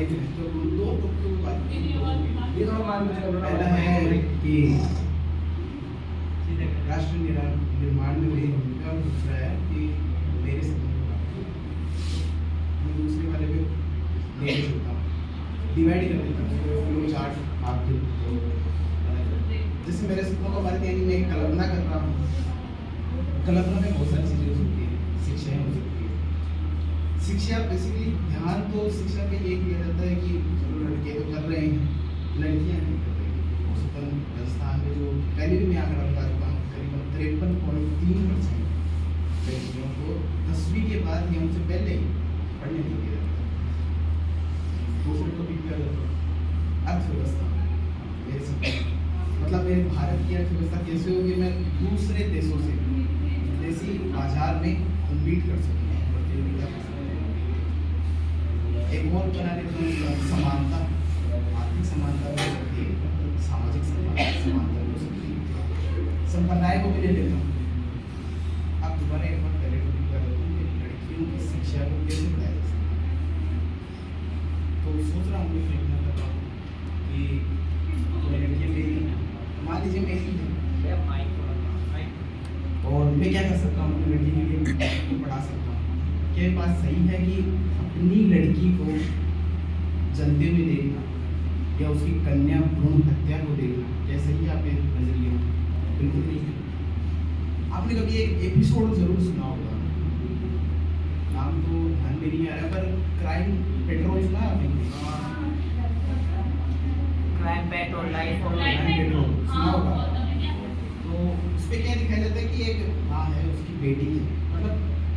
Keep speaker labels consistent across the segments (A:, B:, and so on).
A: तो दो टॉपिक की बात
B: ये थोड़ा मान
A: पहला है कि राष्ट्र निर्माण में मेरी भूमिका, और दूसरा है कि मेरे सपने मैं दूसरे वाले पे नहीं छोड़ता हूँ, डिवाइड कर देता हूँ फ्लो चार्ट आपके। जैसे मेरे सपनों का बात यानी मैं कल्पना कर रहा हूँ, कल्पना में बहुत सारी चीज़ें हो सकती है, शिक्षाएँ हो सकती है। शिक्षा बेसिकली ध्यान तो शिक्षा पे ये किया जाता है कि चलो लड़के तो कर रहे हैं, लड़कियाँ नहीं कर रही हैं। औसतन राजस्थान में जो पहले भी मैं आंकड़ा बता चुका हूँ, करीबन 53.3% लड़कियों को 10वीं के बाद या उनसे पहले ही पढ़ने नहीं दिया जाता। दूसरे टॉपिक पे अर्थव्यवस्था, मेरे सब मतलब मेरे भारत की अर्थव्यवस्था कैसे होगी, मैं दूसरे देशों से विदेशी बाजार में कम्पीट कर सकूँ, प्रतियोगिता कर सकूँ। एक और बना लेता हूँ समानता, आर्थिक समानता हो सकती है, सामाजिक समानता हो सकती है, संप्रदाय को भी ले लेता हूँ। आप दोबारा एक बार पहले टॉपिक कर लेते हैं कि लड़कियों की शिक्षा को कैसे बढ़ाया जा सकता है। तो सोच रहा हूँ कि फैसला कर रहा हूँ कि लड़कियाँ मेरी, मान लीजिए मेरी है और मैं क्या कर सकता हूँ अपनी लड़की के लिए पढ़ा सकता हूँ। क्या बात सही है कि अपनी लड़की को जलते हुए देखना या उसकी कन्या भ्रूण हत्या को देखना क्या सही है आपके नजरिए में? बिल्कुल नहीं है। आपने कभी एक एपिसोड जरूर सुना होगा, नाम तो ध्यान में नहीं आ रहा, पर क्राइम पेट्रोल सुना है आपने?
B: क्राइम पेट्रोल लाइफ और
A: क्राइम पेट्रोल सुना होगा। तो उस पर क्या दिखाया जाता है कि एक माँ है, उसकी बेटी है, मतलब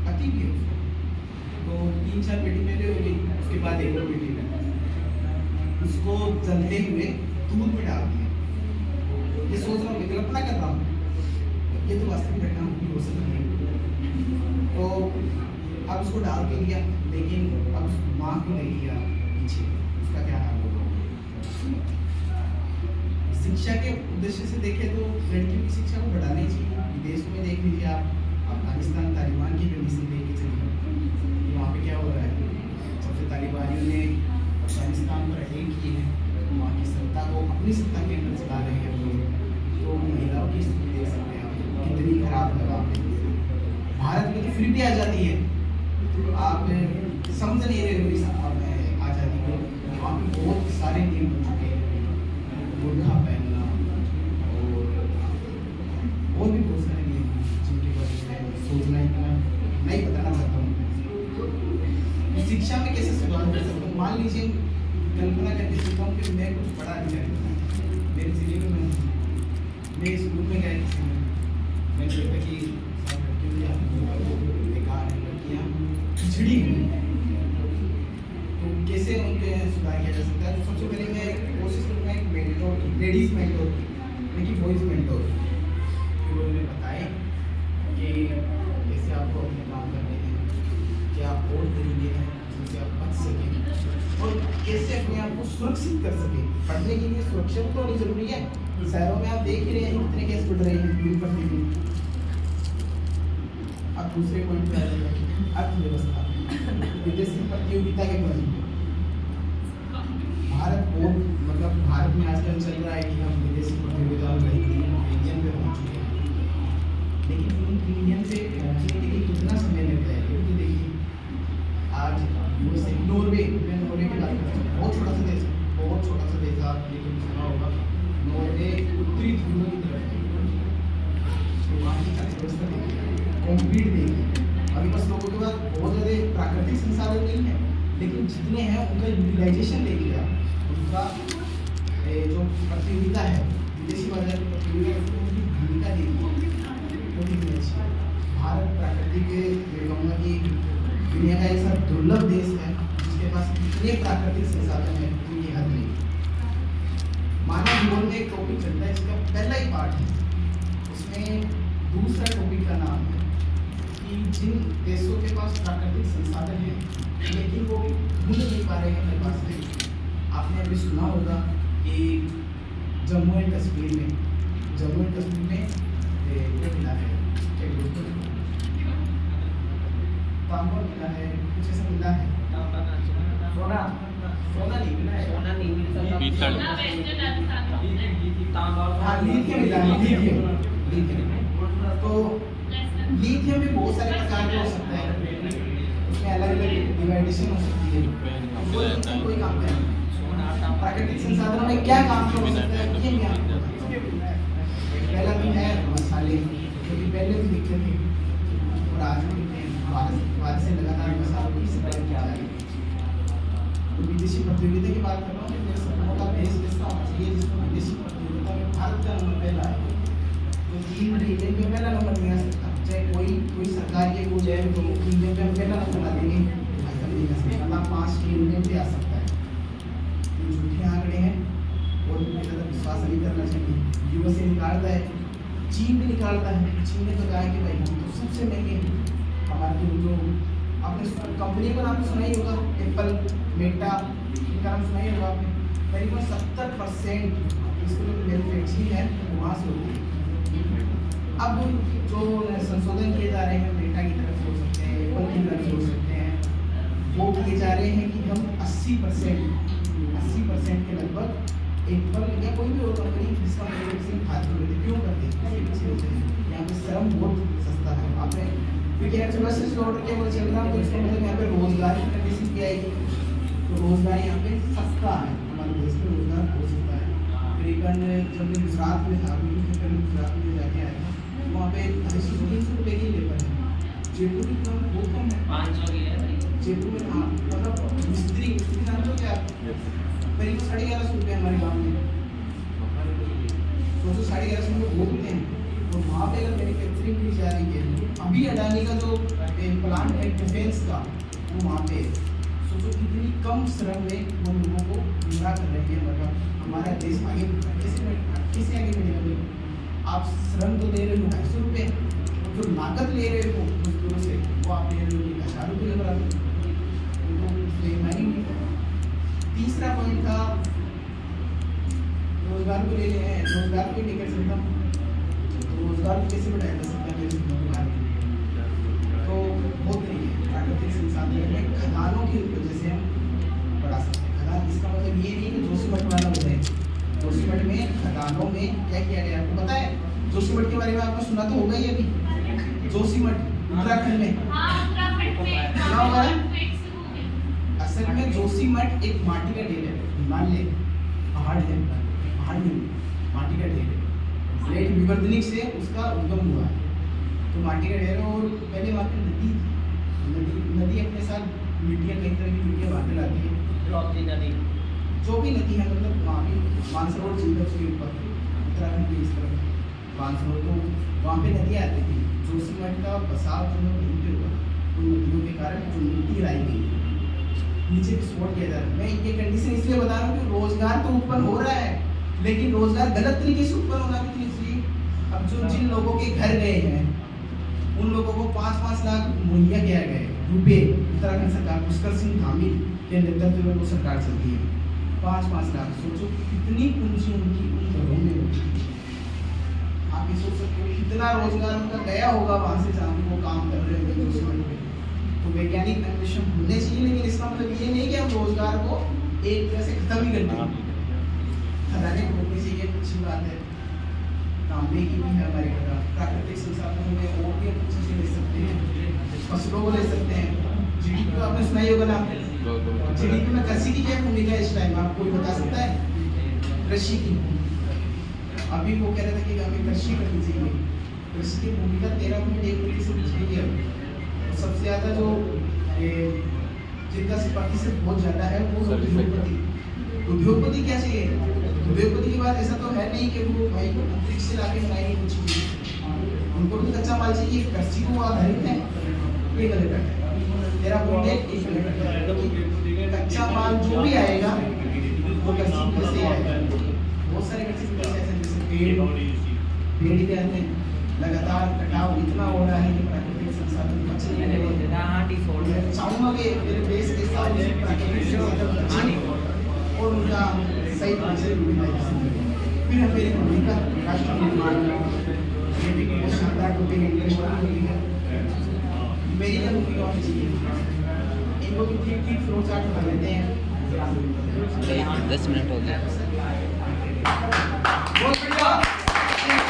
A: पति भी है उसका, तो 3-4 बेटी पहले हो गई, उसके बाद एक और बेटी है, उसको जलते हुए दूध में डाल दिया। ये सोच रहा हूँ, कल्पना कर रहा हूँ, ये तो वास्तविक घटना हो सकती है। तो अब उसको डाल के दिया, लेकिन अब उस माँ को ले लिया पीछे, उसका क्या हाल होगा? शिक्षा के उद्देश्य से देखें तो लड़कियों की शिक्षा को बढ़ानी चाहिए। विदेशों में देख लीजिए आप, अफगानिस्तान तालिबान की कंडीशन देख के चलिए, वहाँ पे क्या हो रहा है। सबसे तालिबानियों ने अफगानिस्तान पर अटैक किए हैं, वहाँ की सत्ता को अपनी सत्ता के अंदर चला रहे हैं लोग। तो महिलाओं की स्थिति देख सकते हैं आप, कितनी खराब लगा। भारत में तो फिर भी आज़ादी है, आप समझ नहीं रहे हो इस आज़ादी को। वहाँ पे बहुत सारे नियम बन चुके हैं, बुर्का पहनना और भी बहुत सारे नियम जिनके बारे में सोचना इतना नहीं बताना चाहता हूँ। तो शिक्षा में कैसे सुधार कर सकता हूँ? मान लीजिए कल्पना करके सोचता हूँ कि मैं कुछ पढ़ा नहीं जाता, मेरे जिले में मैं स्कूल में गया, किसी में मैंने देखा कि सब लड़कियों बेकार है, लड़कियाँ खिचड़ी हैं। तो कैसे उनके सुधार किया जा सकता है? तो सबसे पहले मैं कोशिश करूँगा एक मेंटोर, लेडीज मेंटोर, लेकिन बॉयज मेंटोर, फिर उन्हें बताएं कि कैसे आपको अपने काम करने हैं, क्या और तरीके हैं जिनसे आप बच सकें और कैसे अपने आप को सुरक्षित कर सकें। पढ़ने के लिए सुरक्षा तो बड़ी जरूरी है। शहरों में आप देख ही रहे हैं कितने केस बढ़ रहे हैं दिन प्रतिदिन। अब दूसरे पॉइंट पे आ जाएगा अर्थव्यवस्था, विदेशी प्रतियोगिता के पॉइंट। भारत बहुत मतलब भारत में आजकल चल रहा है कि हम विदेशी प्रतियोगिता में इंडियन पे पहुंच चुके हैं, लेकिन इंडियन पे पहुंचने के लिए कितना समय लगता है ये तो देखिए। आज यूएसए, नॉर्वे, मैं नॉर्वे की बात कर रहा हूँ, बहुत छोटा सा देश, बहुत छोटा सा देश, आप लेकिन सुना होगा नॉर्वे उत्तरी ध्रुव की तरफ है। तो वहाँ की अर्थव्यवस्था देखिए, कॉम्पीट देखिए। अभी बस लोगों के पास बहुत ज़्यादा प्राकृतिक संसाधन नहीं है, लेकिन जितने हैं उनका यूटिलाइजेशन देखिए आप, उनका जो प्रतियोगिता है, विदेशी बाजार की प्रतियोगिता, उनकी भूमिका देखिए, वो कितनी अच्छी है। भारत प्राकृतिक मैं कहूँगा कि दुनिया का ऐसा दुर्लभ देश है जिसके पास इतने प्राकृतिक संसाधन है, उनकी हद नहीं। मानव जीवन में एक टॉपिक चलता है जिसका पहला ही पार्ट है, उसमें दूसरा टॉपिक का नाम है कि जिन देशों के पास प्राकृतिक संसाधन है लेकिन वो ढूंढ नहीं पा रहे हैं अपने पास नहीं। आपने अभी सुना होगा कि जम्मू एंड कश्मीर में वो मिला है, क्या बोलते हैं, तांबा मिला है, कुछ ऐसा मिला है, सोना नहीं मिला है।
B: सोना नहीं मिलता था।
C: पीतल।
B: तांबा और
A: हाँ, लिथियम मिला है, लिथियम। तो लिथियम में बहुत सारे प्रकार के हो सकते हैं, उसमें अलग-अलग डिवाइडेशन हो सकती है। वो लिथियम कोई काम करेगा।
B: सोना आता
A: प्राकृतिक संसाधनों में क्या काम हो सकता है, ये भी आपको बताता हूँ। पहला तो है मसाले, क्योंकि पहले भी दिखते थे और आज भी दिखते हैं। भारत से लगातार मसालों की सप्लाई की जा रही है। तो विदेशी प्रतियोगिता की बात कर रहा हूँ, मेरे सपनों का देश ऐसा होना चाहिए जिसमें विदेशी प्रतियोगिता में भारत का नंबर पहला है। तो 3 रीजन में पहला नंबर नहीं आ सकता, चाहे कोई सरकार के कोई है तो रीजन में हम पहला नंबर ला देंगे, ऐसा नहीं आ सकता। मतलब 5 रीजन पे आ सकता है। ये झूठे आंकड़े हैं और इनके तरफ विश्वास नहीं करना चाहिए। यूएसए निकालता है, चीन भी निकालता है। चीन ने तो कहा है कि भाई हम तो सबसे महंगे हैं। हमारे जो आपने कंपनी का नाम सुना ही होगा, एप्पल, मेटा, इनका नाम सुना ही होगा आपने। करीबन 70% इसको जो मैन्युफैक्चरिंग है वो वहाँ से होती है। अब जो संशोधन किए जा रहे हैं, मेटा की तरफ से हो सकते हैं, एप्पल की तरफ से हो सकते हैं, वो किए जा रहे हैं कि हम 80% के लगभग एप्पल या कोई भी और कंपनी जिसका मैन्युफैक्चरिंग भारत में होती है, क्यों करती है? यहाँ पे श्रम बहुत सस्ता है वहाँ पे, क्योंकि अर्थव्यवस्था से ऑर्डर केवल चल रहा है, तो इसका मतलब यहाँ पे रोजगार की कंडीशन क्या आएगी? तो रोजगार यहाँ पे सस्ता है, हमारे देश में रोजगार हो सकता है। करीबन जब मैं गुजरात में था, गुजरात में जाके आया था, तो वहाँ पे 250-300 रुपये की लेबर है। जयपुर की तो बहुत कम है,
B: 500 की है।
A: जयपुर में। हाँ, मतलब मिस्त्री जानते हो क्या? करीब 1150 रुपये हमारे गाँव में। तो 1150 रुपये बहुत होते हैं। तो वहाँ पे अगर मैन्युफैक्चरिंग की जा रही है, अभी अडानी का जो प्लांट है डिफेंस का, वो वहाँ पे सोचो कितनी कम श्रम में वो लोगों को पूरा कर रही है। मतलब हमारा देश आगे कैसे आगे बढ़ेगा भाई? आप श्रम तो दे रहे हो 250 रुपये, और जो लागत ले रहे हो मजदूरों से वो आप ले रहे हो 1000 रुपये के बराबर। तो नहीं। तीसरा पॉइंट था रोजगार को ले हैं, रोजगार को लेकर सकता हूँ, तो रोजगार को कैसे बढ़ाया जा सकता है? तो बहुत नहीं है, प्राकृतिक संसाधन में खदानों की वजह से हम बढ़ा सकते हैं। खदान इसका मतलब ये नहीं कि जोशीमठ वाला बताए। जोशीमठ में खदानों में क्या किया गया आपको पता है? जोशीमठ के बारे में आपने सुना तो होगा ही अभी। जोशीमठ उत्तराखंड में सुना होगा। असल में जोशीमठ एक माटी का ढेर है, हिमालय पहाड़ है, पहाड़ नहीं माटी का ढेर है। प्लेट विवर्तनिक से उसका उद्गम हुआ है, तो माटी का ढेर है। और पहले वहाँ पे नदी अपने साथ मिट्टियाँ, कई तरह की मिट्टियाँ बांध लाती है।
B: द्रौपदी नदी,
A: जो भी नदी है, मतलब वहाँ भी मानसरोवर झील है उसके ऊपर, उत्तराखंड के इस तरफ मानसरोवर, तो वहाँ पे नदियाँ आती थी। जोशीमठ का बसाव जो है उनके ऊपर उन नदियों के कारण जो मिट्टी लाई गई नीचे विस्फोट किया जा रहा है। मैं ये कंडीशन इसलिए बता रहा हूँ कि रोजगार तो उत्पन्न हो रहा है, लेकिन रोजगार गलत तरीके से उत्पन्न होना भी चाहिए। अब जो जिन लोगों के घर गए हैं उन लोगों को 5-5 लाख मुहैया किया गए रुपये, उत्तराखंड सरकार पुष्कर सिंह धामी के नेतृत्व में वो सरकार चलती है। 5-5 लाख, सोचो कितनी पूंजी उनकी उन घरों में होती है। आप ये सोच सकते हो कितना रोजगार उनका गया होगा वहाँ से जहाँ पे वो काम कर रहे होंगे जोशीमठ में। तो वैज्ञानिक अन्वेषण होने चाहिए, लेकिन इसका मतलब ये नहीं कि हम रोजगार को एक तरह से खत्म ही कर दें। खदानें खोदनी चाहिए, अच्छी बात है, तांबे की भी है हमारे घर। प्राकृतिक संसाधनों में और भी अच्छी चीजें ले सकते हैं, फसलों को ले सकते हैं। जीडीपी को आपने सुना ही होगा ना, जीडीपी में कृषि की क्या भूमिका है इस टाइम, आपको कोई बता सकता है? कृषि की अभी वो कह रहे थे कि हमें कृषि करनी चाहिए। कृषि की भूमिका 13.1% चाहिए। सबसे ज़्यादा जो जिनका प्रतिशत बहुत ज़्यादा है वो उद्योगपति। उद्योगपति क्या चाहिए? उद्योगपति की बात ऐसा तो है नहीं कि वो भाई अंतरिक्ष से लाके बनाएंगे कुछ चीज़ें, उनको भी कच्चा माल चाहिए। कृषि को आधारित है, ये गलत है। 13.1% कच्चा माल जो भी आएगा वो कृषि से आएगा। बहुत सारे कृषि ऐसे जैसे पेड़ कहते हैं, लगातार कटाव इतना हो रहा है कि प्राकृतिक संसाधन बचने नहीं दे रहे। चाहूँगा कि मेरे देश के साथ प्राकृतिक संसाधन बचे और उनका सही ढंग से फिर हम मेरी भूमिका राष्ट्र निर्माण में शानदार होती है, मेरी क्या भूमिका होनी चाहिए। इनको भी ठीक फ्लो चार्ट बना लेते हैं।
C: 10 मिनट हो गया।